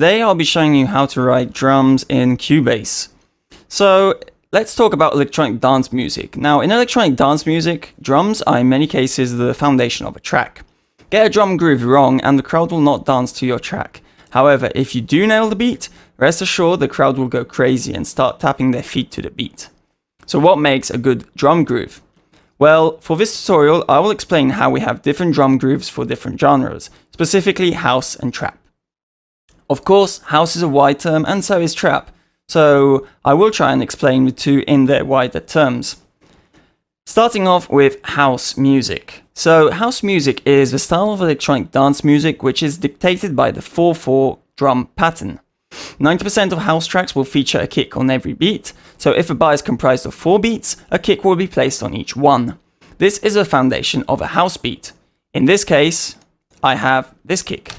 Today I'll be showing you how to write drums in Cubase. So let's talk about electronic dance music. Now in electronic dance music, drums are in many cases the foundation of a track. Get a drum groove wrong and the crowd will not dance to your track. However, if you do nail the beat, rest assured the crowd will go crazy and start tapping their feet to the beat. So what makes a good drum groove? Well, for this tutorial I will explain how we have different drum grooves for different genres, specifically house and trap. Of course, house is a wide term and so is trap, so I will try and explain the two in their wider terms. Starting off with house music. So house music is the style of electronic dance music which is dictated by the 4/4 drum pattern. 90% of house tracks will feature a kick on every beat, so if a bar is comprised of 4 beats, a kick will be placed on each one. This is the foundation of a house beat. In this case, I have this kick.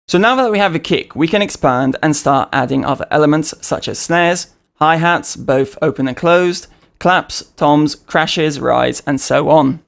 So now that we have a kick, we can expand and start adding other elements such as snares, hi-hats, both open and closed, claps, toms, crashes, rides, and so on.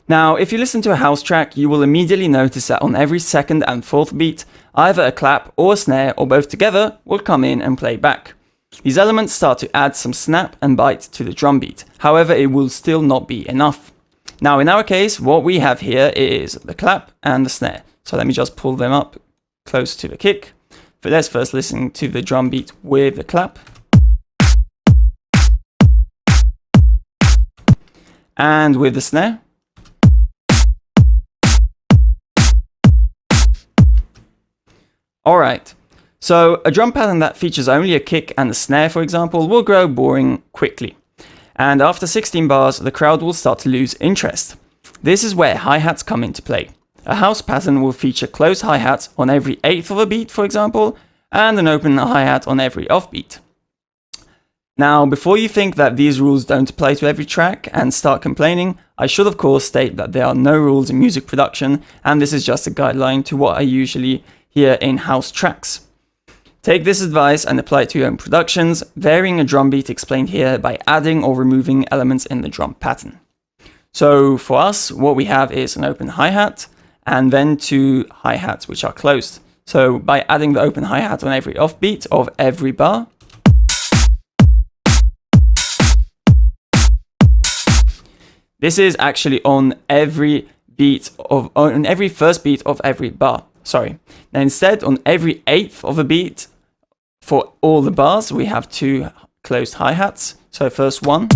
Now, if you listen to a house track, you will immediately notice that on every second and fourth beat, either a clap or a snare or both together will come in and play back. These elements start to add some snap and bite to the drum beat. However, it will still not be enough. Now, in our case, what we have here is the clap and the snare. So let me just pull them up close to the kick. But let's first listen to the drum beat with the clap. And with the snare. Alright, so a drum pattern that features only a kick and a snare, for example, will grow boring quickly. And after 16 bars, the crowd will start to lose interest. This is where hi-hats come into play. A house pattern will feature closed hi-hats on every eighth of a beat, for example, and an open hi-hat on every offbeat. Now, before you think that these rules don't apply to every track and start complaining, I should of course state that there are no rules in music production, and this is just a guideline to what I usually hear in house tracks. Take this advice and apply it to your own productions, varying a drum beat explained here by adding or removing elements in the drum pattern. So for us, what we have is an open hi-hat, and then 2 hi-hats which are closed. So by adding the open hi-hat on every offbeat of every bar, this is actually on every first beat of every bar. Sorry. Now instead, on every eighth of a beat for all the bars, we have 2 closed hi-hats. So first one.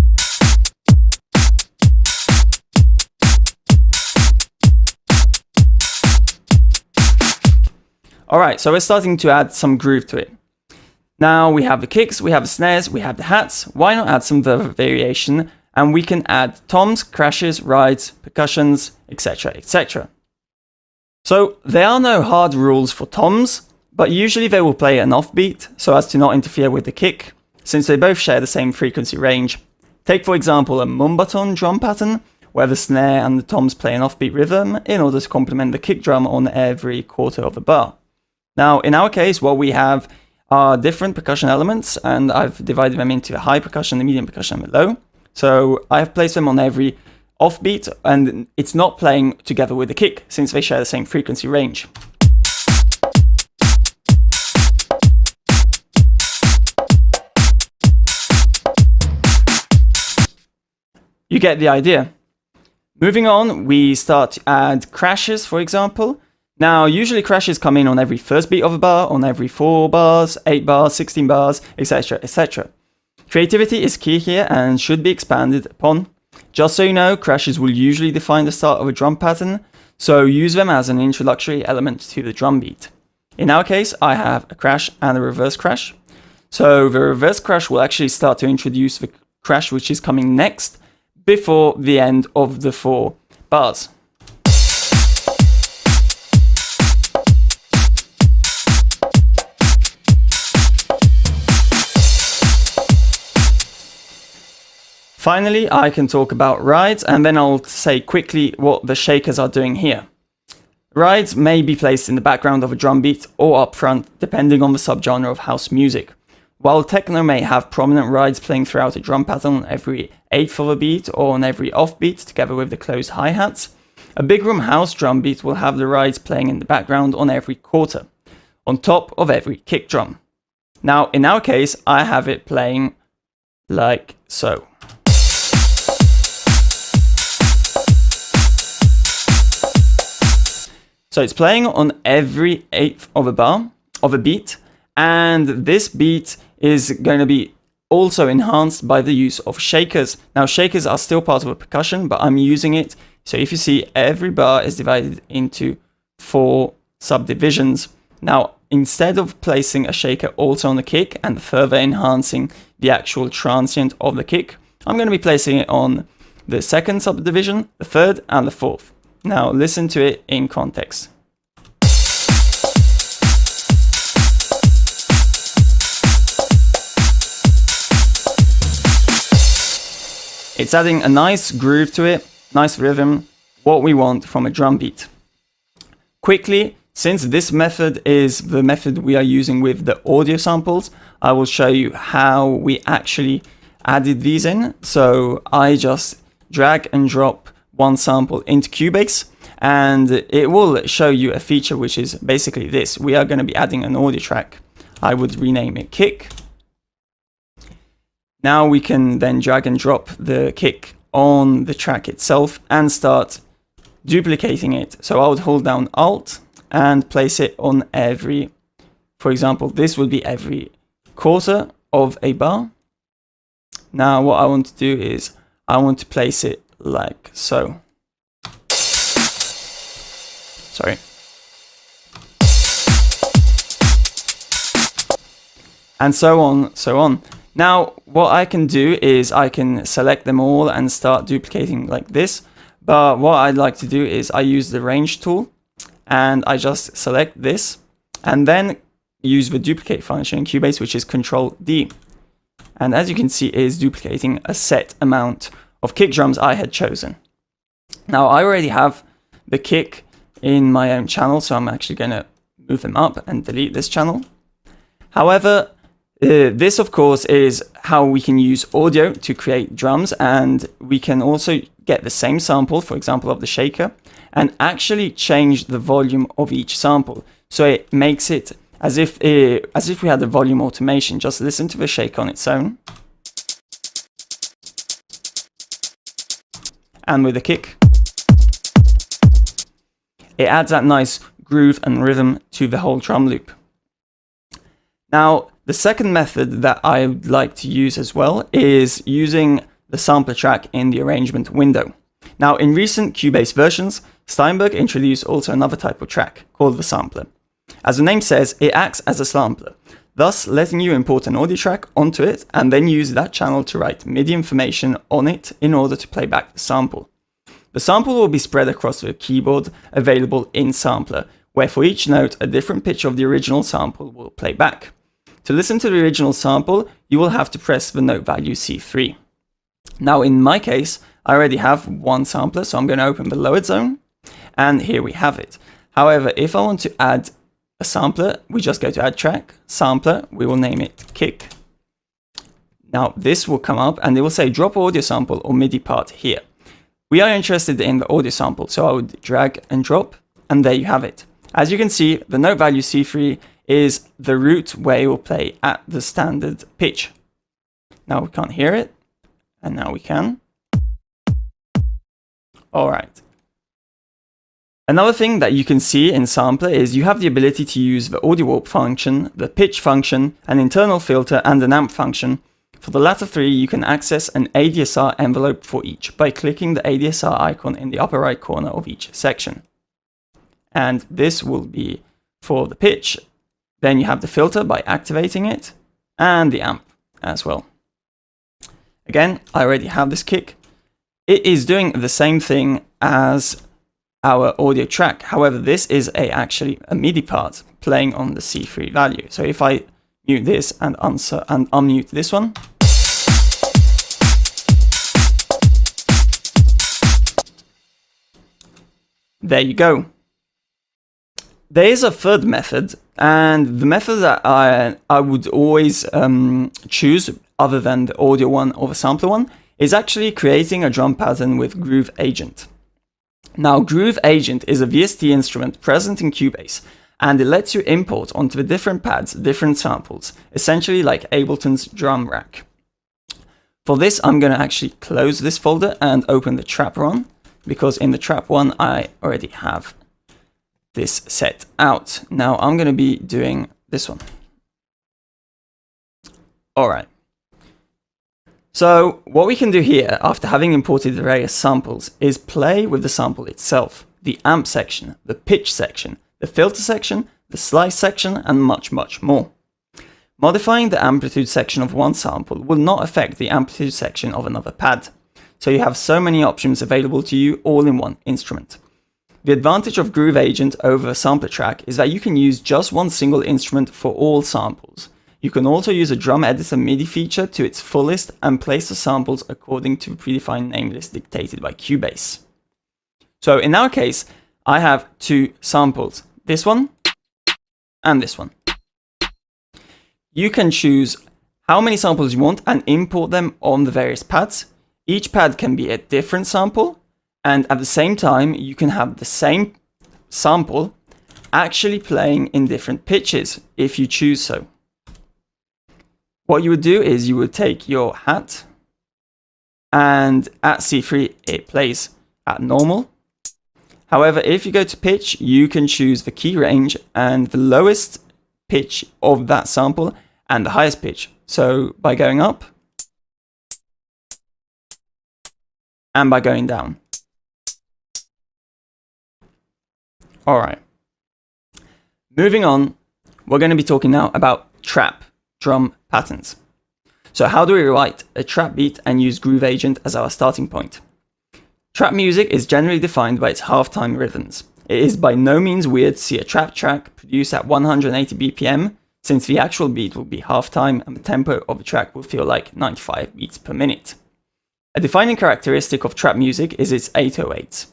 Alright, so we're starting to add some groove to it. Now we have the kicks, we have the snares, we have the hats. Why not add some variation? And we can add toms, crashes, rides, percussions, etc, etc. So there are no hard rules for toms, but usually they will play an offbeat so as to not interfere with the kick, since they both share the same frequency range. Take for example a mumbaton drum pattern, where the snare and the toms play an offbeat rhythm in order to complement the kick drum on every quarter of a bar. Now in our case, what we have are different percussion elements, and I've divided them into high percussion, the medium percussion, and the low. So I have placed them on every offbeat, and it's not playing together with the kick, since they share the same frequency range. You get the idea. Moving on, we start to add crashes, for example. Now, usually crashes come in on every first beat of a bar, on every 4 bars, 8 bars, 16 bars, etc, etc. Creativity is key here and should be expanded upon. Just so you know, crashes will usually define the start of a drum pattern, so use them as an introductory element to the drum beat. In our case, I have a crash and a reverse crash. So the reverse crash will actually start to introduce the crash which is coming next, before the end of the 4 bars. Finally, I can talk about rides, and then I'll say quickly what the shakers are doing here. Rides may be placed in the background of a drum beat or up front, depending on the subgenre of house music. While techno may have prominent rides playing throughout a drum pattern on every eighth of a beat or on every offbeat together with the closed hi-hats, A big room house drum beat will have the rides playing in the background on every quarter, on top of every kick drum. Now, in our case, I have it playing like so. So it's playing on every eighth of a bar of a beat, and this beat is going to be also enhanced by the use of shakers. Now, shakers are still part of a percussion, but I'm using it. So if you see, every bar is divided into 4 subdivisions. Now, instead of placing a shaker also on the kick and further enhancing the actual transient of the kick, I'm going to be placing it on the second subdivision, the third, and the fourth. Now, listen to it in context. It's adding a nice groove to it, nice rhythm, what we want from a drum beat. Quickly, since this method is the method we are using with the audio samples, I will show you how we actually added these in. So I just drag and drop one sample into Cubase, and it will show you a feature which is basically this. We are going to be adding an audio track. I would rename it kick. Now we can then drag and drop the kick on the track itself and start duplicating it. So I would hold down Alt and place it on every, for example, this would be every quarter of a bar. Now what I want to do is I want to place it like so. Sorry. And so on, so on. Now, what I can do is I can select them all and start duplicating like this. But what I'd like to do is I use the range tool and I just select this and then use the duplicate function in Cubase, which is Control D. And as you can see, it is duplicating a set amount of kick drums I had chosen. Now, I already have the kick in my own channel, so I'm actually going to move them up and delete this channel. However, this, of course, is how we can use audio to create drums, and we can also get the same sample, for example, of the shaker, and actually change the volume of each sample. So it makes it as if we had a volume automation. Just listen to the shaker on its own. And with the kick, it adds that nice groove and rhythm to the whole drum loop. Now, the second method that I would like to use as well is using the sampler track in the arrangement window. Now, in recent Cubase versions, Steinberg introduced also another type of track called the sampler. As the name says, it acts as a sampler, thus letting you import an audio track onto it and then use that channel to write MIDI information on it in order to play back the sample. The sample will be spread across the keyboard available in Sampler, where for each note a different pitch of the original sample will play back. To listen to the original sample, you will have to press the note value C3. Now in my case, I already have one sampler, so I'm going to open the lowered zone, and here we have it. However, if I want to add a sampler, we just go to Add Track, Sampler, we will name it Kick. Now this will come up and it will say drop audio sample or MIDI part here. We are interested in the audio sample, so I would drag and drop, and there you have it. As you can see, the note value C3 is the root where it will play at the standard pitch. Now we can't hear it, and now we can. All right. Another thing that you can see in Sampler is you have the ability to use the audio warp function, the pitch function, an internal filter, and an amp function. For the latter three, you can access an ADSR envelope for each by clicking the ADSR icon in the upper right corner of each section. And this will be for the pitch. Then you have the filter by activating it, and the amp as well. Again, I already have this kick. It is doing the same thing as our audio track. However, this is actually a MIDI part playing on the C3 value. So if I mute this and unmute this one, there you go. There is a third method, and the method that I would always choose, other than the audio one or the sampler one, is actually creating a drum pattern with Groove Agent. Now, Groove Agent is a VST instrument present in Cubase, and it lets you import onto the different pads different samples, essentially like Ableton's drum rack. For this, I'm going to actually close this folder and open the trap one, because in the trap one, I already have this set out. Now I'm going to be doing this one. All right. So what we can do here, after having imported the various samples, is play with the sample itself, the amp section, the pitch section, the filter section, the slice section, and much, much more. Modifying the amplitude section of one sample will not affect the amplitude section of another pad, so you have so many options available to you all in one instrument. The advantage of Groove Agent over a sampler track is that you can use just one single instrument for all samples. You can also use a drum editor MIDI feature to its fullest and place the samples according to the predefined name list dictated by Cubase. So in our case, I have two samples, this one and this one. You can choose how many samples you want and import them on the various pads. Each pad can be a different sample, and at the same time, you can have the same sample actually playing in different pitches if you choose so. What you would do is you would take your hat, and at C3 it plays at normal. However, if you go to pitch, you can choose the key range and the lowest pitch of that sample and the highest pitch. So by going up and by going down. All right. Moving on, we're going to be talking now about trap drum patterns. So how do we write a trap beat and use Groove Agent as our starting point? Trap music is generally defined by its half-time rhythms. It is by no means weird to see a trap track produced at 180 BPM, since the actual beat will be half-time and the tempo of the track will feel like 95 beats per minute. A defining characteristic of trap music is its 808s.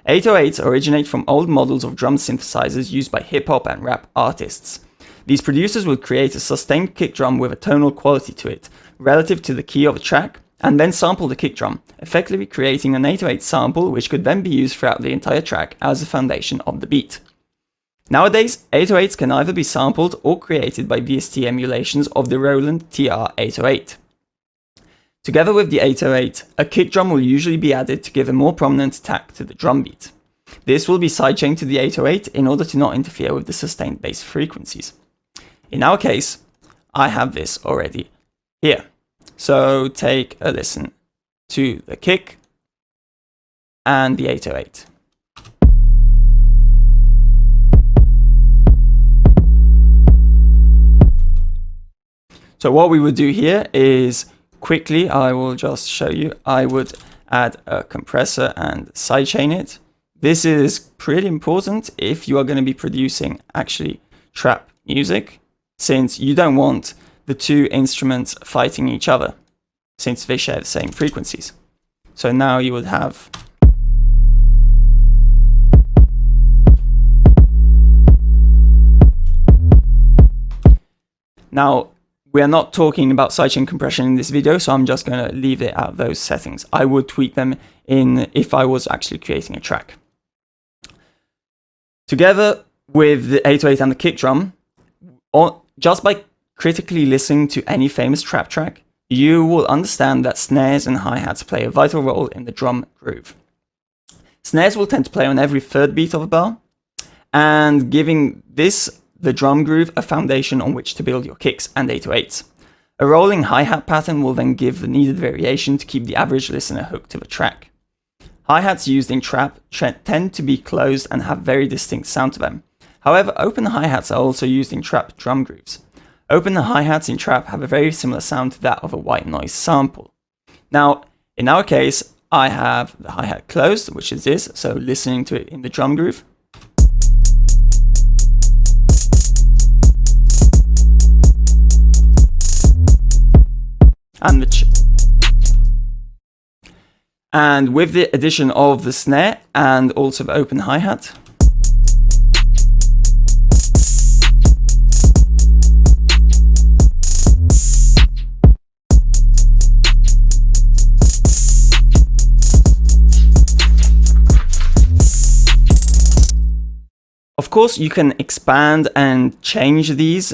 808s originate from old models of drum synthesizers used by hip-hop and rap artists. These producers would create a sustained kick drum with a tonal quality to it, relative to the key of a track, and then sample the kick drum, effectively creating an 808 sample which could then be used throughout the entire track as the foundation of the beat. Nowadays, 808s can either be sampled or created by VST emulations of the Roland TR-808. Together with the 808, a kick drum will usually be added to give a more prominent attack to the drum beat. This will be sidechained to the 808 in order to not interfere with the sustained bass frequencies. In our case, I have this already here. So take a listen to the kick and the 808. So what we would do here is quickly, I will just show you, I would add a compressor and sidechain it. This is pretty important if you are going to be producing actually trap music, since you don't want the two instruments fighting each other, since they share the same frequencies. So now you would have now we are not talking about sidechain compression in this video, so I'm just going to leave it at those settings. I would tweak them in if I was actually creating a track. Together with the 808 and the kick drum, just by critically listening to any famous trap track, you will understand that snares and hi-hats play a vital role in the drum groove. Snares will tend to play on every third beat of a bar, and giving the drum groove a foundation on which to build your kicks and 808s. A rolling hi-hat pattern will then give the needed variation to keep the average listener hooked to the track. Hi-hats used in trap tend to be closed and have very distinct sound to them. However, open hi-hats are also used in trap drum grooves. Open hi-hats in trap have a very similar sound to that of a white noise sample. Now, in our case, I have the hi-hat closed, which is this, so listening to it in the drum groove. And with the addition of the snare and also the open hi-hat, course, you can expand and change these.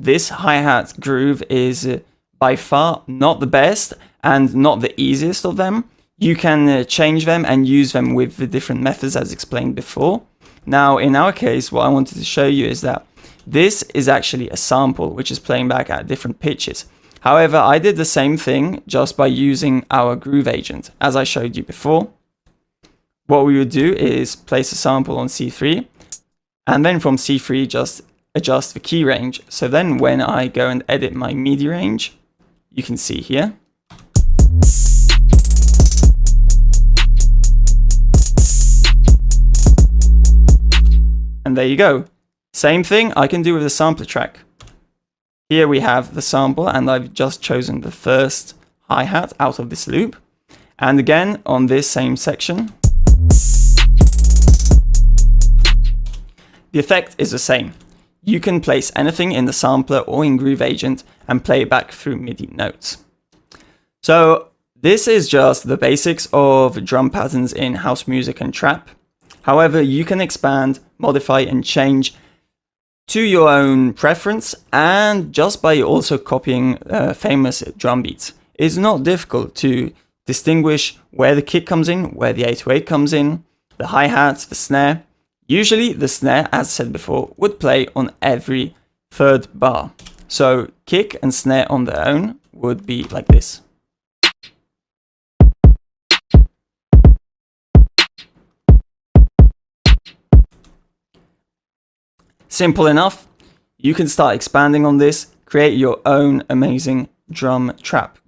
This hi-hat groove is by far not the best and not the easiest of them. You can change them and use them with the different methods as explained before. Now, in our case, what I wanted to show you is that this is actually a sample which is playing back at different pitches. However, I did the same thing just by using our groove agent, as I showed you before. What we would do is place a sample on C3, and then from C3 just adjust the key range. So then when I go and edit my MIDI range, you can see here. And there you go. Same thing I can do with the sampler track. Here we have the sample, and I've just chosen the first hi-hat out of this loop. And again, on this same section, the effect is the same. You can place anything in the sampler or in Groove Agent and play it back through MIDI notes. So this is just the basics of drum patterns in house music and trap. However, you can expand, modify and change to your own preference, and just by also copying famous drum beats. It's not difficult to distinguish where the kick comes in, where the 808 comes in, the hi-hat, the snare. Usually the snare, as said before, would play on every third bar. So kick and snare on their own would be like this. Simple enough. You can start expanding on this, create your own amazing drum trap